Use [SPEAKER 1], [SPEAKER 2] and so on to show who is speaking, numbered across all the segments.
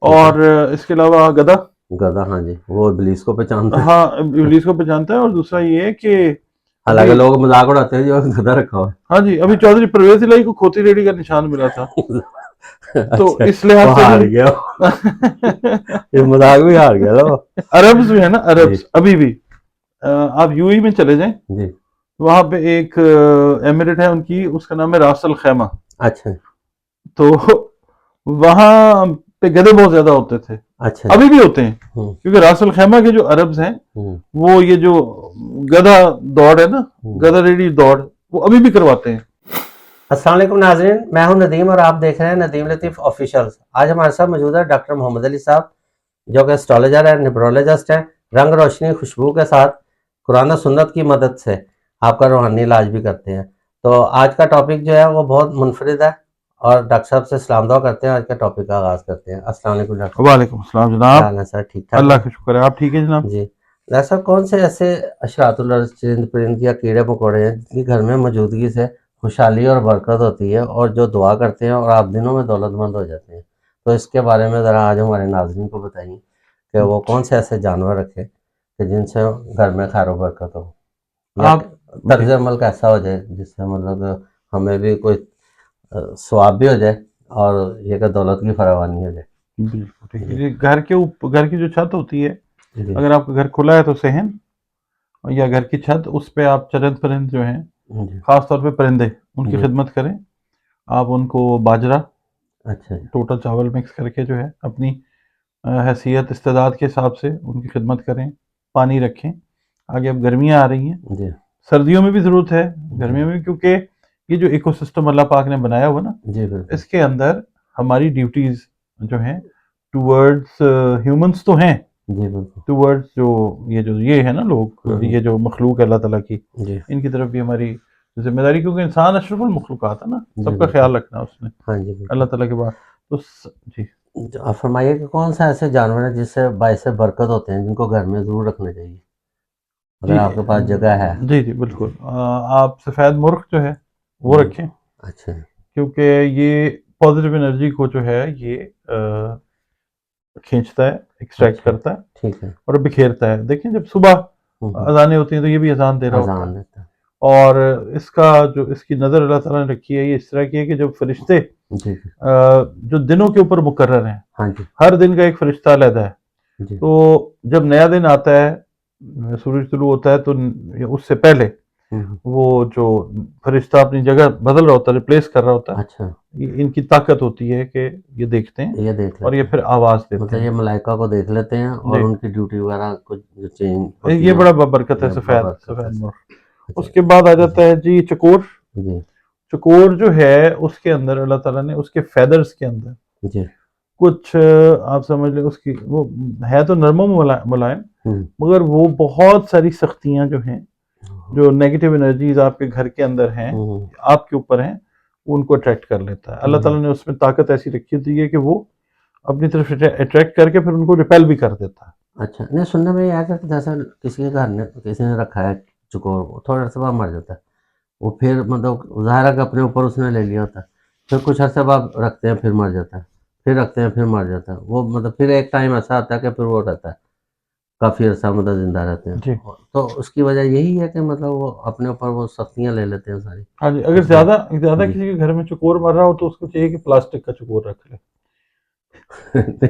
[SPEAKER 1] اور اس کے علاوہ گدھا،
[SPEAKER 2] گدھا، ہاں جی، وہ ابلیس کو پہچانتا ہے.
[SPEAKER 1] ہاں ابلیس کو پہچانتا ہے. اور دوسرا یہ ہے کہ
[SPEAKER 2] حالانکہ لوگ مذاق اڑاتے ہیں جو گدھا رکھا ہوا
[SPEAKER 1] ہاں جی ابھی چودھری پرویز الہی کو کھوتی ریڈی کا نشان ملا تھا.
[SPEAKER 2] ہے.
[SPEAKER 1] تو
[SPEAKER 2] اچھا،
[SPEAKER 1] اس لحاظ
[SPEAKER 2] وہ
[SPEAKER 1] سے
[SPEAKER 2] ہار
[SPEAKER 1] بھی
[SPEAKER 2] گیا، یہ مذاق بھی ہار گیا نا وہ.
[SPEAKER 1] عربز جو ہے نا،
[SPEAKER 2] جی
[SPEAKER 1] عربز ابھی بھی آپ یو ای میں چلے جائیں،
[SPEAKER 2] جی.
[SPEAKER 1] وہاں پہ ایک ایمریٹ ہے ان کی، اس کا نام ہے راس الخیمہ.
[SPEAKER 2] اچھا
[SPEAKER 1] تو وہاں پہ گدھے بہت زیادہ ہوتے تھے،
[SPEAKER 2] اچھا.
[SPEAKER 1] ابھی بھی ہوتے ہیں،
[SPEAKER 2] ہوں
[SPEAKER 1] کیونکہ راس الخیمہ کے جو عربز ہیں
[SPEAKER 2] ہوں
[SPEAKER 1] وہ یہ جو گدھا دوڑ ہے نا،
[SPEAKER 2] ہوں.
[SPEAKER 1] گدھا ریڈی دوڑ، وہ ابھی بھی کرواتے ہیں.
[SPEAKER 2] السلام علیکم ناظرین، میں ہوں ندیم اور آپ دیکھ رہے ہیں ندیم لطیف آفیشیل. آج ہمارے ساتھ موجود ہے ڈاکٹر محمد علی صاحب، جو کہ اسٹرالوجر ہے، نیورولوجسٹ ہیں. رنگ روشنی خوشبو کے ساتھ قرآن و سنت کی مدد سے آپ کا روحانی علاج بھی کرتے ہیں. تو آج کا ٹاپک جو ہے وہ بہت منفرد ہے، اور ڈاکٹر صاحب سے سلام دعا کرتے ہیں. آج کا ٹاپک کا آغاز کرتے ہیں. السلام علیکم ڈاکٹر.
[SPEAKER 1] وعلیکم السلام
[SPEAKER 2] کیا
[SPEAKER 1] جناب.
[SPEAKER 2] حال ہے سر؟ ٹھیک ٹھاک؟
[SPEAKER 1] اللہ کا شکر ہے. آپ ٹھیک ہے جناب؟
[SPEAKER 2] جی. ڈاکٹر صاحب، کون سے ایسے اشراط العرض چرند پرند یا کیڑے مکوڑے ہیں جن کی گھر میں موجودگی سے خوشحالی اور برکت ہوتی ہے، اور جو دعا کرتے ہیں اور آپ دنوں میں دولت مند ہو جاتے ہیں؟ تو اس کے بارے میں ذرا آج ہمارے ناظرین کو بتائیے کہ وہ کون سے ایسے جانور رکھے کہ جن سے گھر میں خیر و برکت ہو، یا
[SPEAKER 1] آپ
[SPEAKER 2] طرز عمل کیسا ہو جائے جس سے مطلب ہمیں بھی کوئی ثواب بھی ہو جائے اور یہ کہ دولت کی فراوانی ہو جائے.
[SPEAKER 1] بالکل ٹھیک ہے. گھر کی جو چھت ہوتی ہے،
[SPEAKER 2] جی
[SPEAKER 1] اگر آپ کا گھر کھلا ہے تو صحن، یا گھر کی چھت، اس پہ آپ چرند پرند جو ہیں،
[SPEAKER 2] جی
[SPEAKER 1] خاص طور پہ پرندے، ان کی
[SPEAKER 2] جی.
[SPEAKER 1] خدمت کریں. آپ ان کو باجرہ،
[SPEAKER 2] اچھا جی.
[SPEAKER 1] ٹوٹل چاول مکس کر کے جو ہے اپنی حیثیت استعداد کے حساب سے ان کی خدمت کریں. پانی رکھیں. آگے اب گرمیاں آ رہی ہیں،
[SPEAKER 2] جی
[SPEAKER 1] سردیوں میں بھی ضرورت ہے، گرمیوں میں بھی، کیونکہ یہ جو ایکو سسٹم اللہ پاک نے بنایا ہوا نا،
[SPEAKER 2] جی بالکل.
[SPEAKER 1] اس کے اندر ہماری ڈیوٹیز جو ہیں ٹورڈز ہیومنس تو ہیں،
[SPEAKER 2] جی بالکل.
[SPEAKER 1] ٹورڈز جو یہ ہے نا لوگ، یہ جو مخلوق ہے اللہ تعالیٰ کی،
[SPEAKER 2] جی
[SPEAKER 1] ان کی طرف بھی ہماری ذمہ داری، کیونکہ انسان اشرف المخلوقات ہے نا،
[SPEAKER 2] جی
[SPEAKER 1] سب کا
[SPEAKER 2] بالکل.
[SPEAKER 1] خیال رکھنا اس نے
[SPEAKER 2] ہاں جی بالکل.
[SPEAKER 1] اللہ تعالیٰ کے بعد. تو جی
[SPEAKER 2] آپ فرمائیے کہ کون سا ایسے جانور ہیں جس سے باعث برکت ہوتے ہیں، جن کو گھر میں ضرور رکھنا چاہیے اگر
[SPEAKER 1] جی
[SPEAKER 2] آپ کے پاس جگہ ہے؟
[SPEAKER 1] جی جی بالکل. آپ سفید مرغ جو ہے وہ
[SPEAKER 2] جی.
[SPEAKER 1] رکھیں،
[SPEAKER 2] اچھا
[SPEAKER 1] کیونکہ یہ پازیٹیو انرجی کو جو ہے یہ کھینچتا ہے، ایکسٹریکٹ
[SPEAKER 2] اچھا.
[SPEAKER 1] کرتا ہے
[SPEAKER 2] ٹھیک ہے.
[SPEAKER 1] اور بکھیرتا ہے. دیکھیں جب صبح اذانیں ہوتی ہیں تو یہ بھی اذان دے رہا ہوتا
[SPEAKER 2] اذان
[SPEAKER 1] ہے،
[SPEAKER 2] دیتا ہے.
[SPEAKER 1] اور اس کی نظر اللہ تعالیٰ نے رکھی ہے یہ اس طرح کی ہے کہ جب فرشتے
[SPEAKER 2] جی
[SPEAKER 1] جو دنوں کے اوپر مقرر ہیں،
[SPEAKER 2] ہاں جی.
[SPEAKER 1] ہر دن کا ایک فرشتہ علیحدہ ہے.
[SPEAKER 2] جی
[SPEAKER 1] تو جب نیا دن آتا ہے، سورج طلوع ہوتا ہے، تو اس سے پہلے وہ جو فرشتہ اپنی جگہ بدل رہا ہوتا ہے، ریپلیس کر رہا ہوتا ہے،
[SPEAKER 2] اچھا.
[SPEAKER 1] ان کی طاقت ہوتی ہے کہ یہ دیکھتے ہیں
[SPEAKER 2] یہ دیکھ
[SPEAKER 1] اور یہ
[SPEAKER 2] لیتے
[SPEAKER 1] پھر
[SPEAKER 2] ہیں،
[SPEAKER 1] آواز دیتے
[SPEAKER 2] مطلب
[SPEAKER 1] ہیں.
[SPEAKER 2] یہ ملائکہ کو دیکھ لیتے ہیں اور
[SPEAKER 1] جی
[SPEAKER 2] ان کی ڈیوٹی وغیرہ کچھ جو چینج ہوتی
[SPEAKER 1] یہ
[SPEAKER 2] ہیں
[SPEAKER 1] بڑا برکت ہے
[SPEAKER 2] یہ بابرکت ہے.
[SPEAKER 1] سفید مرغ.
[SPEAKER 2] اچھا.
[SPEAKER 1] اس کے بعد آ
[SPEAKER 2] جی
[SPEAKER 1] جاتا ہے جی چکور.
[SPEAKER 2] جی
[SPEAKER 1] چکور جو ہے اس کے اندر اللہ تعالیٰ نے اس کے فیدرز کے اندر
[SPEAKER 2] جی.
[SPEAKER 1] کچھ آپ سمجھ لیں، اس کی وہ ہے تو نرم و ملائم،
[SPEAKER 2] ہوں.
[SPEAKER 1] مگر وہ بہت ساری سختیاں جو ہیں، جو نیگیٹو انرجیز آپ کے گھر کے اندر ہیں، آپ کے اوپر ہیں، ان کو اٹریکٹ کر لیتا ہے. اللہ تعالیٰ نے اس میں طاقت ایسی رکھی ہوتی ہے کہ وہ اپنی طرف اٹریکٹ کر کے پھر ان کو ریپیل بھی کر دیتا ہے.
[SPEAKER 2] اچھا. نہیں، سننے میں یہ آیا کہ جیسے کسی کے گھر نے کسی نے رکھا ہے چکور، وہ تھوڑا عرصے بعد مر جاتا ہے، وہ پھر مطلب ظاہر ہے کہ اپنے اوپر اس نے لے لیا ہوتا ہے، پھر کچھ عرصے بعد رکھتے ہیں پھر مر جاتا ہے، پھر رکھتے ہیں پھر مر جاتا ہے. وہ مطلب پھر ایک ٹائم ایسا آتا ہے کہ پھر وہ رہتا ہے کافی عرصہ، مطلب زندہ رہتے ہیں.
[SPEAKER 1] جی
[SPEAKER 2] تو اس کی وجہ یہی ہے کہ مطلب وہ اپنے اوپر وہ سختیاں لے لیتے ہیں ساری.
[SPEAKER 1] ہاں جی. اگر
[SPEAKER 2] کچھ
[SPEAKER 1] زیادہ
[SPEAKER 2] جی.
[SPEAKER 1] کسی کے گھر میں چکور مر رہا ہو تو اس کو چاہیے کہ پلاسٹک کا چکور رکھ لے.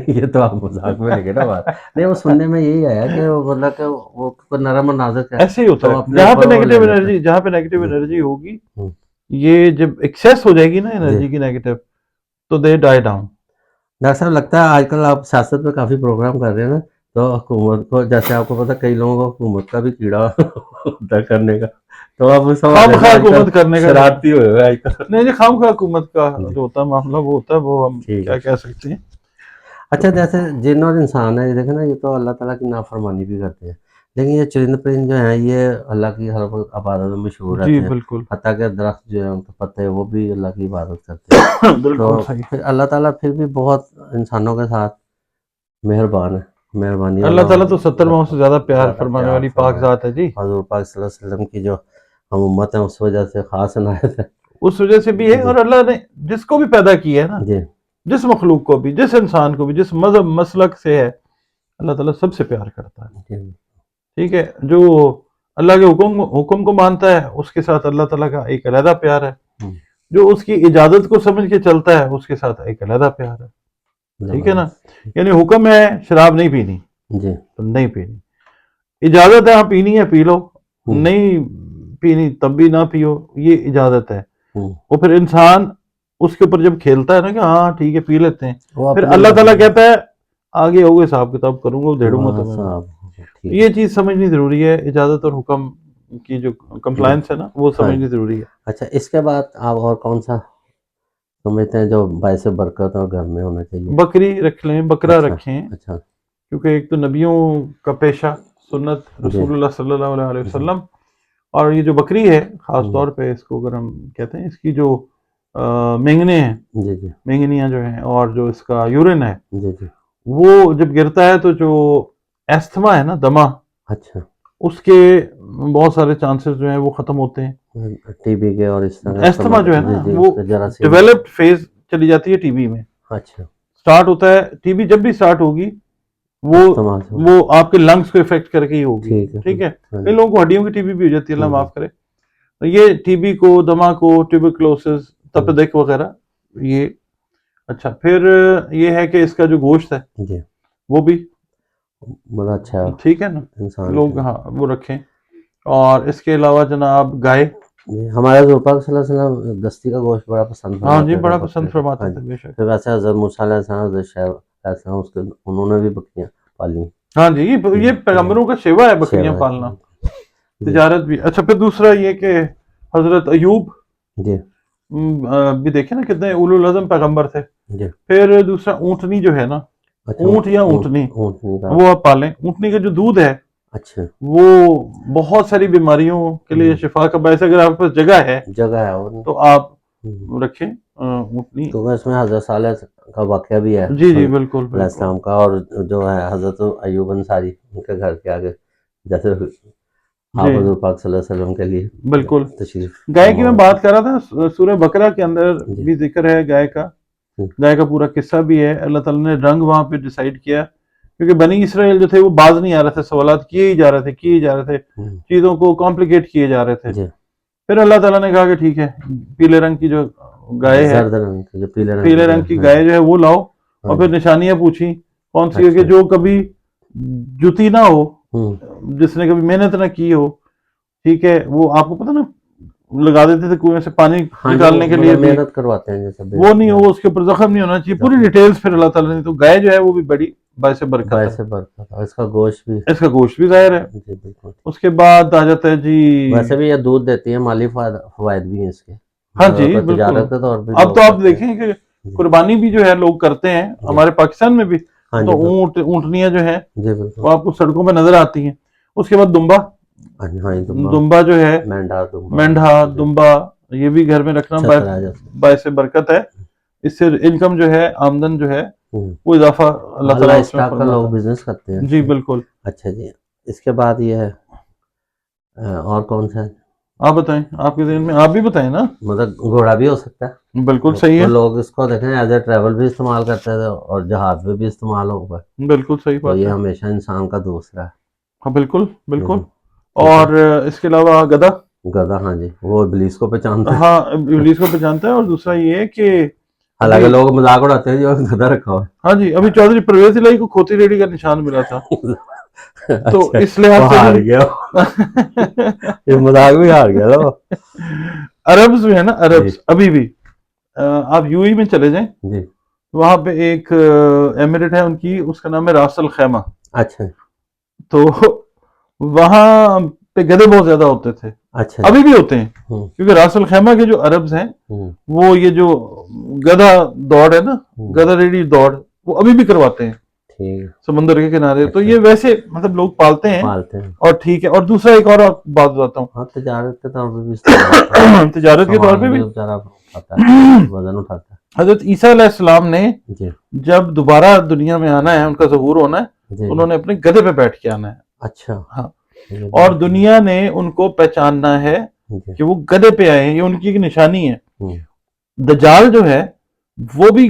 [SPEAKER 2] یہ تو آپ مذاق میں لے گئے نا بات. نہیں، وہ سننے میں یہی آیا کہ وہ مطلب کہ وہ نرم و نازک ہے،
[SPEAKER 1] ایسے ہی ہوتا
[SPEAKER 2] تو
[SPEAKER 1] ہے
[SPEAKER 2] اپنے اوپر وہ لے لیتے ہیں.
[SPEAKER 1] جہاں پہ نیگیٹو انرجی ہوگی،
[SPEAKER 2] ہوں.
[SPEAKER 1] یہ جب ایکسیس ہو جائے گی نا
[SPEAKER 2] جی.
[SPEAKER 1] انرجی کی نیگیٹو، تو دے ڈائی ڈاؤن.
[SPEAKER 2] ڈاکٹر صاحب، لگتا ہے آج کل آپ سیاست میں کافی پروگرام کر رہے ہیں نا، تو حکومت کو، جیسے آپ کو پتا کئی لوگوں کو حکومت کا بھی کیڑا ہوتا ہے کرنے کا، تو آپ اس حوالے سے
[SPEAKER 1] خواہ
[SPEAKER 2] آج کل
[SPEAKER 1] حکومت کرنے کا نہیں،
[SPEAKER 2] شرارتی ہوئے آج کل.
[SPEAKER 1] نہیں خواہ حکومت کا
[SPEAKER 2] جی.
[SPEAKER 1] جو ہوتا ہے معاملہ وہ ہوتا ہے، وہ ہم
[SPEAKER 2] ٹھیک ہے.
[SPEAKER 1] کیا کہہ سکتے ہیں.
[SPEAKER 2] اچھا، جیسے جن اور انسان ہے، یہ دیکھیں نا، یہ تو اللہ تعالیٰ کی نافرمانی بھی کرتے ہیں، لیکن یہ چرند پرند جو ہیں یہ اللہ کی ہر وقت عبادت میں مشہور
[SPEAKER 1] جی
[SPEAKER 2] رہتے ہیں.
[SPEAKER 1] بالکل
[SPEAKER 2] حتیٰ کہ درخت جو ہیں ان کے پتے، وہ بھی اللہ کی عبادت کرتے ہیں. تو
[SPEAKER 1] بالکل صحیح.
[SPEAKER 2] پھر اللہ تعالیٰ پھر بھی بہت انسانوں کے ساتھ مہربان ہے، مہربانی
[SPEAKER 1] اللہ
[SPEAKER 2] والا
[SPEAKER 1] تعالیٰ تو 70 ماہ سے زیادہ پیار
[SPEAKER 2] زیادہ
[SPEAKER 1] فرمانے
[SPEAKER 2] پیار
[SPEAKER 1] والی پاک
[SPEAKER 2] فرمائے.
[SPEAKER 1] ذات ہے جی.
[SPEAKER 2] حضور پاک صلی اللہ علیہ وسلم کی جو ہم امت ہیں اس وجہ سے خاص عنایت ہے.
[SPEAKER 1] اس وجہ سے بھی ہے،
[SPEAKER 2] جی
[SPEAKER 1] اور اللہ نے جس کو بھی پیدا کیا ہے نا،
[SPEAKER 2] جی
[SPEAKER 1] جس مخلوق کو بھی، جس انسان کو بھی، جس مذہب مسلک سے ہے، اللہ تعالیٰ سب سے پیار کرتا ہے. ٹھیک ہے، جو اللہ کے حکم کو مانتا ہے اس کے ساتھ اللہ تعالیٰ کا ایک علیحدہ پیار ہے. جو اس کی اجازت کو سمجھ کے چلتا ہے اس کے ساتھ ایک علیحدہ پیار ہے. ٹھیک ہے نا. یعنی حکم ہے شراب نہیں پینی، تو نہیں پینی. اجازت ہے ہاں پینی ہے پی لو، نہیں پینی تب بھی نہ پیو، یہ اجازت ہے. وہ پھر انسان اس کے اوپر جب کھیلتا ہے نا کہ ہاں ٹھیک ہے پی لیتے ہیں، پھر اللہ تعالیٰ کہتا ہے آگے ہوگے حساب کتاب کروں گا، دے دوں گا تمہیں. یہ چیز سمجھنی ضروری ہے، اجازت اور حکم کی جو کمپلائنس ہے نا وہ سمجھنی ضروری ہے.
[SPEAKER 2] اچھا، اس کے بعد آپ اور کون سا سمجھتے ہیں جو باعث برکت اور گھر میں ہونا چاہیے؟
[SPEAKER 1] بکری رکھ لیں، بکرا رکھیں.
[SPEAKER 2] اچھا،
[SPEAKER 1] کیونکہ ایک تو نبیوں کا پیشہ سنت رسول اللہ صلی اللہ علیہ وسلم، اور یہ جو بکری ہے خاص طور پہ اس کو اگر ہم کہتے ہیں اس کی جو مینگنے ہیں، مینگنیاں جو ہیں، اور جو اس کا یورین ہے وہ جب گرتا ہے تو جو ایستھما ہے نا، دمہ،
[SPEAKER 2] اچھا،
[SPEAKER 1] اس کے بہت سارے چانسز جو ہیں وہ ختم ہوتے ہیں.
[SPEAKER 2] ٹی بی کے اور اس طرح
[SPEAKER 1] ایستھما جو ہے نا وہ ڈیولپڈ فیز چلی جاتی ہے ٹی بی میں.
[SPEAKER 2] اچھا،
[SPEAKER 1] سٹارٹ ہوتا ہے ٹی بی جب بھی سٹارٹ ہوگی وہ آپ کے لنگس کو افیکٹ کر کے ہی ہوگی. ٹھیک ہے، کئی لوگوں کو ہڈیوں کی ٹی بی بھی ہو جاتی ہے، اللہ معاف کرے. تو یہ ٹی بی کو، دمہ کو، ٹیوبرکلوسس، تپدق وغیرہ یہ. اچھا، پھر یہ ہے کہ اس کا جو گوشت ہے وہ بھی
[SPEAKER 2] بڑا اچھا،
[SPEAKER 1] ٹھیک ہے نا، لوگ ہاں وہ رکھیں. اور اس کے علاوہ جناب گائے،
[SPEAKER 2] ہمارے حضور پاک صلی اللہ علیہ وسلم دستی کا گوشت بڑا پسند فرماتے.
[SPEAKER 1] ہاں جی، بڑا پسند فرماتے تھے بے شک.
[SPEAKER 2] پھر ویسے حضرت موسیٰ علیہ السلام، حضرت شعیب علیہ السلام، اس کے انہوں نے بھی بکریاں پالی.
[SPEAKER 1] ہاں جی، یہ پیغمبروں کا شیوا ہے بکریاں پالنا، تجارت بھی. اچھا، پھر دوسرا یہ کہ حضرت ایوب بھی دیکھیں نا کتنے اولو العزم پیغمبر تھے. پھر دوسرا اونٹنی جو ہے نا، اونٹ یا اونٹنی، وہ آپ پالیں. اونٹنی کا جو دودھ ہے
[SPEAKER 2] اچھا
[SPEAKER 1] وہ بہت ساری بیماریوں کے لیے شفا کا باعث ہے. اگر آپ کے پاس جگہ ہے تو آپ رکھیں اونٹنی.
[SPEAKER 2] تو اس میں حضرت صالح کا واقعہ بھی ہے،
[SPEAKER 1] جی جی بالکل
[SPEAKER 2] علیہ السلام کا، اور جو ہے حضرت ایوب انصاری ان کے گھر کے آگے، جیسے آپ حضور پاک صلی اللہ علیہ وسلم کے لیے
[SPEAKER 1] بالکل
[SPEAKER 2] تشریف.
[SPEAKER 1] گائے کی میں بات کر رہا تھا، سورہ بقرہ کے اندر بھی ذکر ہے گائے کا. گائے کا پورا قصہ بھی ہے. اللہ تعالیٰ نے رنگ وہاں پہ ڈیسائیڈ کیا کیونکہ بنی اسرائیل جو تھے وہ باز نہیں آ رہے تھے، سوالات کیے ہی جا رہے تھے، چیزوں کو کمپلیکیٹ کیے جا رہے تھے. پھر اللہ تعالیٰ نے کہا کہ ٹھیک ہے، پیلے رنگ کی جو گائے ہے، پیلے رنگ کی گائے جو ہے وہ لاؤ. اور پھر نشانیاں پوچھی کون سی ہے کہ جو کبھی جتی نہ ہو، جس نے کبھی محنت نہ کی ہو. ٹھیک ہے، وہ آپ کو پتہ نا لگا دیتے تھے کنویں سے پانی نکالنے کے لیے،
[SPEAKER 2] محنت کرواتے ہیں
[SPEAKER 1] وہ نہیں ہو، اس کے اوپر زخم نہیں ہونا چاہیے، پوری ڈیٹیلز پھر اللہ تعالیٰ نے. تو گائے جو ہے وہ بھی بڑی باعث برکت ہے.
[SPEAKER 2] اس کا گوشت بھی
[SPEAKER 1] ظاہر ہے. اس کے بعد آ جاتا ہے جی،
[SPEAKER 2] ویسے بھی یہ دودھ دیتی ہے، مالی فوائد بھی ہیں اس کے.
[SPEAKER 1] ہاں جی بالکل. اب تو آپ دیکھیں کہ قربانی بھی جو ہے لوگ کرتے ہیں ہمارے پاکستان میں بھی. تو اونٹنیاں جو ہیں وہ آپ کو سڑکوں پہ نظر آتی ہیں. اس کے بعد دمبا جو ہے، مینڈھا، دمبا، یہ بھی گھر میں رکھنا باعث برکت ہے. اس سے انکم جو ہے، آمدن جو ہے وہ اضافہ اللہ تعالیٰ
[SPEAKER 2] اسٹاک کا لوگ بزنس کرتے ہیں.
[SPEAKER 1] جی بالکل.
[SPEAKER 2] اچھا جی، اس کے بعد یہ ہے اور کون سا ہے
[SPEAKER 1] آپ بتائیں، آپ کے ذہن میں آپ بھی بتائیں نا.
[SPEAKER 2] مطلب گھوڑا بھی ہو سکتا ہے.
[SPEAKER 1] بالکل صحیح ہے.
[SPEAKER 2] لوگ اس کو دیکھیں ایز اے ٹریول بھی استعمال کرتے ہیں اور جہاز میں بھی استعمال ہوگا.
[SPEAKER 1] بالکل صحیح بات ہے.
[SPEAKER 2] یہ ہمیشہ انسان کا دوست رہا ہے.
[SPEAKER 1] ہاں بالکل بالکل. اور اس کے علاوہ گدھا.
[SPEAKER 2] ہاں جی، وہ ابلیس کو پہچانتا ہے.
[SPEAKER 1] ہاں ابلیس کو پہچانتا ہے. اور دوسرا یہ ہے کہ
[SPEAKER 2] حالانکہ لوگ مذاق اڑاتے ہیں جو گدھا رکھا ہوا ہے.
[SPEAKER 1] ہاں جی، ابھی چودھری پرویز الہی کو کھوتی ریڈی کا نشان ملا تھا. تو اس لحاظ سے
[SPEAKER 2] ہار گیا، یہ مذاق بھی ہار گیا تھا.
[SPEAKER 1] عربز میں ہے نا، عربز ابھی بھی آپ یو ای میں چلے جائیں، وہاں پہ ایک ایمریٹ ہے ان کی، اس کا نام ہے راس الخیمہ.
[SPEAKER 2] اچھا،
[SPEAKER 1] تو وہاں پہ گدھے بہت زیادہ ہوتے تھے.
[SPEAKER 2] اچھا،
[SPEAKER 1] ابھی بھی ہوتے ہیں کیونکہ راس الخیمہ کے جو عربز ہیں وہ یہ جو گدھا دوڑ ہے نا، گدھا ریڈی دوڑ، وہ ابھی بھی کرواتے ہیں سمندر کے کنارے. تو یہ ویسے مطلب لوگ پالتے ہیں اور ٹھیک ہے. اور دوسرا ایک اور بات بتاتا ہوں،
[SPEAKER 2] تجارت کے طور پہ بھی،
[SPEAKER 1] تجارت کے طور پہ بھی
[SPEAKER 2] وزن اٹھاتا ہے.
[SPEAKER 1] حضرت عیسیٰ علیہ السلام نے جب دوبارہ دنیا میں آنا ہے، ان کا ظہور ہونا ہے، انہوں نے اپنے گدھے پہ بیٹھ کے آنا ہے.
[SPEAKER 2] اچھا.
[SPEAKER 1] ہاں، اور دنیا نے ان کو پہچاننا ہے کہ وہ گدھے پہ آئے ہیں، یہ ان کی ایک نشانی ہے. دجال جو ہے وہ بھی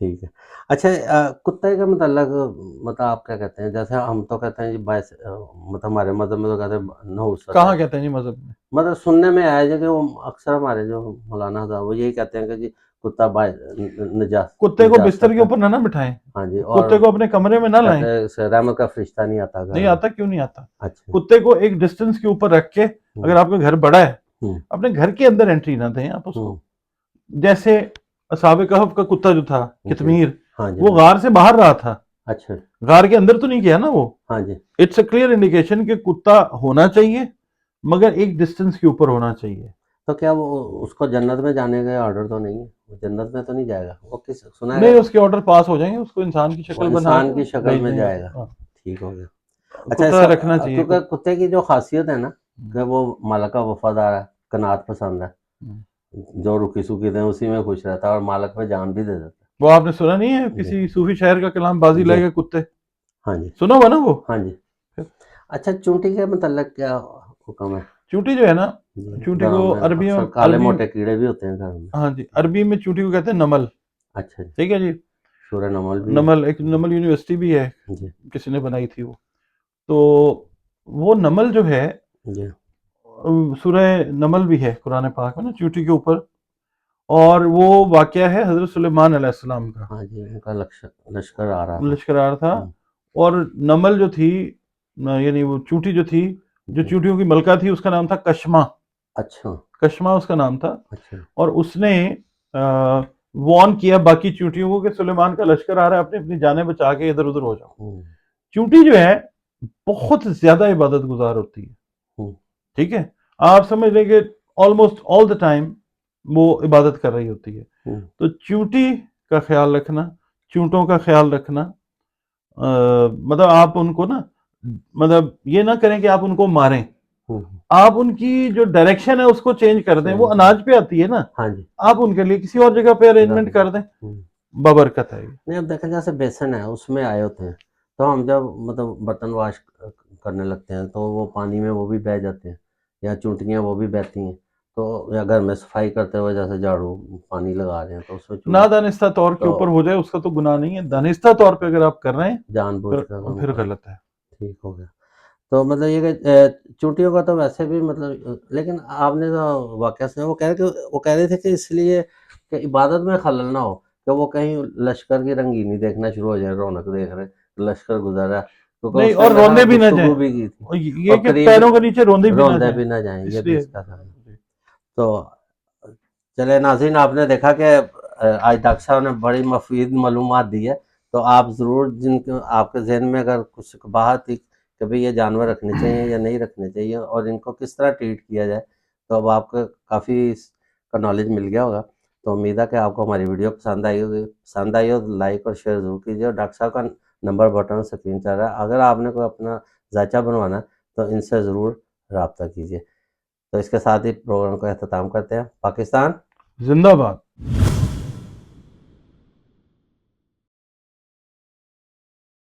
[SPEAKER 2] ٹھیک ہے. اچھا کتے کے متعلق مطلب آپ کیا کہتے ہیں؟ جیسے ہم تو کہتے ہیں جی مطلب ہمارے مذہب میں تو کہتے ہیں نحوست
[SPEAKER 1] کہاں
[SPEAKER 2] ہے.
[SPEAKER 1] کہتے ہیں جی مذہب میں؟
[SPEAKER 2] مطلب سننے میں آیا ہے کہ وہ اکثر ہمارے جو مولانا صاحب وہ یہی کہتے ہیں کہ جی کتا
[SPEAKER 1] کتے کو بستر
[SPEAKER 2] نجاست
[SPEAKER 1] کے
[SPEAKER 2] ہے.
[SPEAKER 1] اوپر نہ بٹھائیں،
[SPEAKER 2] ہاں جی. اور
[SPEAKER 1] کتے کو اپنے کمرے میں نہ لائیں.
[SPEAKER 2] کہتے ہیں اس سے رحمت کا فرشتہ نہیں آتا گھر
[SPEAKER 1] نہیں
[SPEAKER 2] میں.
[SPEAKER 1] آتا، کیوں نہیں آتا؟
[SPEAKER 2] اچھا.
[SPEAKER 1] کتے کو ایک ڈسٹنس کے اوپر رکھ کے، اگر آپ کا گھر بڑا ہے،
[SPEAKER 2] ہوں.
[SPEAKER 1] اپنے گھر کے اندر انٹری نہ دیں آپ اس کو.
[SPEAKER 2] ہوں.
[SPEAKER 1] جیسے اصحاب کہف کا کتا جو تھا کتمیر،
[SPEAKER 2] ہاں جی.
[SPEAKER 1] وہ غار سے باہر رہا تھا،
[SPEAKER 2] اچھا.
[SPEAKER 1] غار کے اندر تو نہیں گیا نا وہ.
[SPEAKER 2] ہاں جی.
[SPEAKER 1] اٹس اے کلیئر انڈیکیشن کہ کتا ہونا چاہیے مگر ایک ڈسٹنس کے اوپر ہونا چاہیے.
[SPEAKER 2] تو کیا وہ اس کو جنت میں جانے کا آرڈر تو نہیں ہے؟ وہ جنت میں تو نہیں جائے گا؟ وہ کس سنا ہے
[SPEAKER 1] نہیں، اس کے آرڈر پاس ہو جائیں گے، اس کو انسان کی
[SPEAKER 2] وہ
[SPEAKER 1] شکل بنا
[SPEAKER 2] انسان
[SPEAKER 1] کے
[SPEAKER 2] کی شکل
[SPEAKER 1] بھیج
[SPEAKER 2] میں
[SPEAKER 1] دیں گے.
[SPEAKER 2] جائے گا.
[SPEAKER 1] ہاں،
[SPEAKER 2] ٹھیک ہو گیا. اچھا اس
[SPEAKER 1] کتا
[SPEAKER 2] کا
[SPEAKER 1] رکھنا چاہیے.
[SPEAKER 2] کیونکہ کتے کی جو خاصیت ہے نا کہ وہ مالک کا وفادار ہے، قناعت پسند ہے، جو رکی سکی دیں اسی میں خوش رہتا ہے اور مالک پہ جان بھی دے دیتا ہے.
[SPEAKER 1] وہ آپ نے سنا نہیں ہے کسی صوفی شاعر کا کلام، بازی لائے گئے کتے؟
[SPEAKER 2] ہاں جی.
[SPEAKER 1] سنا ہوا نا وہ؟
[SPEAKER 2] ہاں جی. اچھا چونٹی کے متعلق کیا حکم ہے؟
[SPEAKER 1] چونٹی جو ہے نا، چونٹی کو عربی میں
[SPEAKER 2] کالے موٹے کیڑے بھی ہوتے ہیں گھر میں.
[SPEAKER 1] ہاں جی، عربی میں چونٹی کو کہتے ہیں نمل.
[SPEAKER 2] اچھا جی.
[SPEAKER 1] ٹھیک ہے جی.
[SPEAKER 2] سورہ نمل بھی
[SPEAKER 1] نمل ایک نمل یونیورسٹی بھی ہے،
[SPEAKER 2] جی.
[SPEAKER 1] کسی نے بنائی تھی وہ. تو وہ نمل جو ہے،
[SPEAKER 2] جی.
[SPEAKER 1] سورہ نمل بھی ہے قرآن پاک میں نا چونٹی کے اوپر، اور وہ واقعہ ہے حضرت سلیمان علیہ السلام کا.
[SPEAKER 2] ہاں جی. ان کا لشکر آ رہا تھا.
[SPEAKER 1] لشکرار تھا. اور نمل جو تھی، یعنی وہ چونٹی جو تھی، جو چونٹیوں کی ملکہ تھی، اس کا نام تھا کشما.
[SPEAKER 2] اچھا.
[SPEAKER 1] کشما اس کا نام تھا.
[SPEAKER 2] اچھا.
[SPEAKER 1] اور اس نے وارن کیا باقی چونٹیوں کو کہ سلیمان کا لشکر آ رہا ہے، اپنی اپنی جانیں بچا کے ادھر ادھر ہو جاؤ. چونٹی جو ہے بہت زیادہ عبادت گزار ہوتی ہے. ٹھیک ہے، آپ سمجھ لیں کہ آلموسٹ آل دا ٹائم وہ عبادت کر رہی ہوتی ہے. تو چونٹی کا خیال رکھنا، چونٹوں کا خیال رکھنا، مطلب آپ ان کو نا، مطلب یہ نہ کریں کہ آپ ان کو ماریں، آپ ان کی جو ڈائریکشن ہے اس کو چینج کر دیں. وہ اناج پہ آتی ہے نا،
[SPEAKER 2] ہاں جی.
[SPEAKER 1] آپ ان کے لیے کسی اور جگہ پہ ارینجمنٹ کر دیں، بابرکت ہے.
[SPEAKER 2] نہیں اب دیکھیں جیسے بیسن ہے اس میں آئے ہوتے ہیں، تو ہم جب مطلب برتن واش کرنے لگتے ہیں تو وہ پانی میں وہ بھی بہہ جاتے ہیں، یا چونٹیاں وہ بھی بہتی ہیں. تو یا گھر میں صفائی کرتے ہوئے جیسے جھاڑو پانی لگا رہے ہیں تو اس میں
[SPEAKER 1] نہ دانستہ طور کے اوپر ہو جائے اس کا تو گناہ نہیں ہے، دانستہ طور پہ اگر آپ کر رہے ہیں
[SPEAKER 2] جان بوجھ کر
[SPEAKER 1] پھر غلط ہے.
[SPEAKER 2] ٹھیک ہو گیا. تو مطلب یہ کہ چونٹیوں کا تو ویسے بھی مطلب، لیکن آپ نے جو واقعہ سنا وہ کہہ رہے تھے کہ اس لیے کہ عبادت میں خلل نہ ہو، کہ وہ کہیں لشکر کی رنگینی دیکھنا شروع ہو جائے، رونق دیکھ رہے لشکر گزرا،
[SPEAKER 1] نہیں، اور روندے بھی نہ جائیں،
[SPEAKER 2] بھی کی تھی،
[SPEAKER 1] یہ کہ پیروں کے نیچے روندے
[SPEAKER 2] بھی نہ جائیں،
[SPEAKER 1] اس
[SPEAKER 2] یہ بھی
[SPEAKER 1] لیے.
[SPEAKER 2] اس کا تھا. تو چلے ناظرین، آپ نے دیکھا کہ آج ڈاکٹر صاحب نے بڑی مفید معلومات دی ہے. تو آپ ضرور جن کے آپ کے ذہن میں اگر کچھ بات تھی کہ بھئی یہ جانور رکھنے چاہیے یا نہیں رکھنے چاہیے اور ان کو کس طرح ٹریٹ کیا جائے، تو اب آپ کو کافی اس کا نالج مل گیا ہوگا. تو امید ہے کہ آپ کو ہماری ویڈیو پسند آئی ہوگی. پسند آئی ہو تو لائک اور شیئر ضرور کیجیے. اور ڈاکٹر صاحب کا نمبر بٹن سکرین چل رہا ہے، اگر آپ نے کوئی اپنا ذائچہ بنوانا ہے تو ان سے ضرور رابطہ کیجیے. تو اس کے ساتھ ہی پروگرام کا اختتام کرتے ہیں. پاکستان
[SPEAKER 1] زندہ باد.